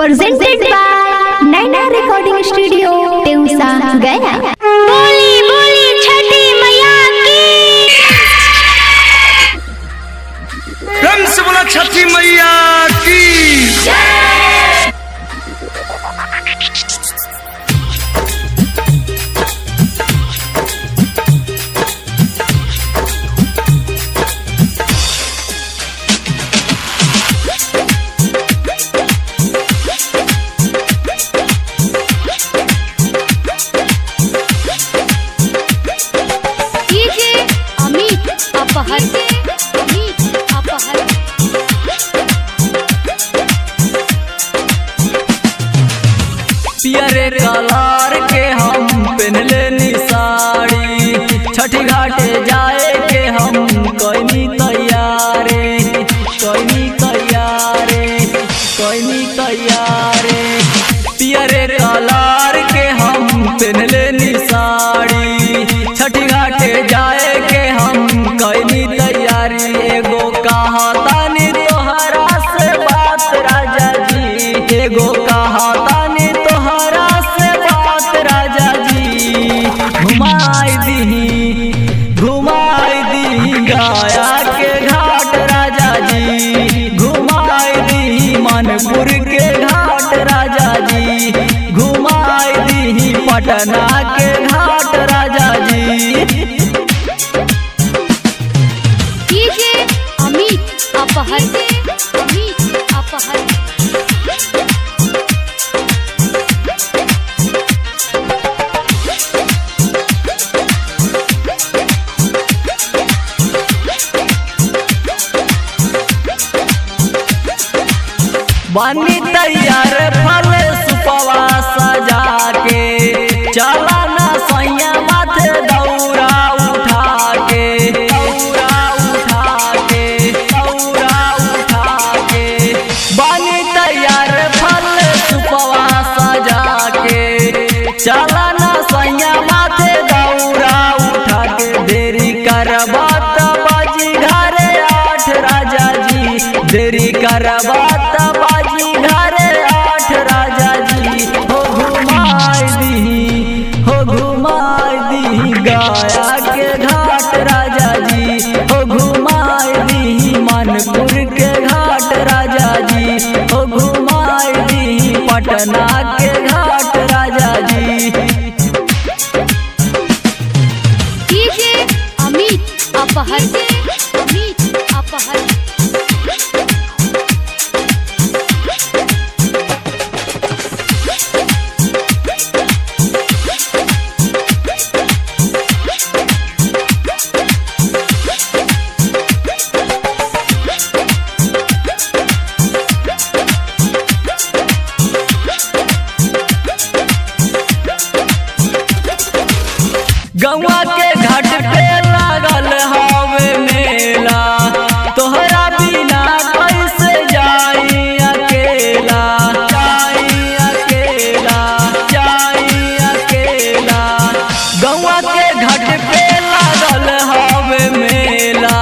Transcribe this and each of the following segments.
presented by Naina Recording Studio, Teusa, Gaya. बोली बोली छठी मैया की। प्रेम से बोला छठी मैया की। पियरे कलर के हम पहनले नी साड़ी, छठी घाटे जाए के हम कोई तैयारे पियरे कलर के हम पहनले नी साड़ी, छठी घाटे जाए के हम कोई तैयारी। एगो कहातानी तोहरा से बात राजा जी, एगो कहातानी घुमाई दी गया के घाट राजा जी, घुमाई दी मनपुर के घाट राजा जी, घुमाई दी पटना के घाट राजा जी। अमित अपहर बनी तैयार फल सुपवा सजा के, चला ना सैया माथे दौरा उठा के, बनी तैयार फल सुपवा सजा के, चला ना सैया माथे दौरा उठा के। देरी करबा त बाजी घरे 8 राजा जी, देरी करबा त बाजी घरे 8 राजा जी। हो घुमाई दी गया के घाट राजा जी, हो घुमाई दी मनपुर के घाट राजा जी, हो घुमाई दी पटना के घाट राजा जी। अमित अपहर गौआ के घाट पे लागल हवे मेला, तोहरा बिना कैसे जाई अकेला। गौआ के घाट पे लागल हवे मेला,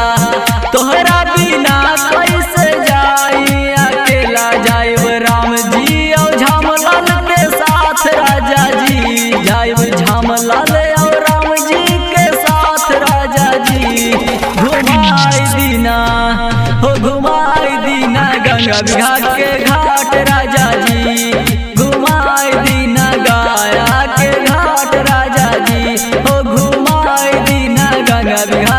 तोहरा बिना कैसे जाई अकेला। जाइब राम जी और झामलाल के साथ राजा जी, जाइब झामलाल गंगा बिहार के घाट राजा जी, घुमाई दीना गया के घाट राजा जी, हो घुमाई दीना गंगा बिहार।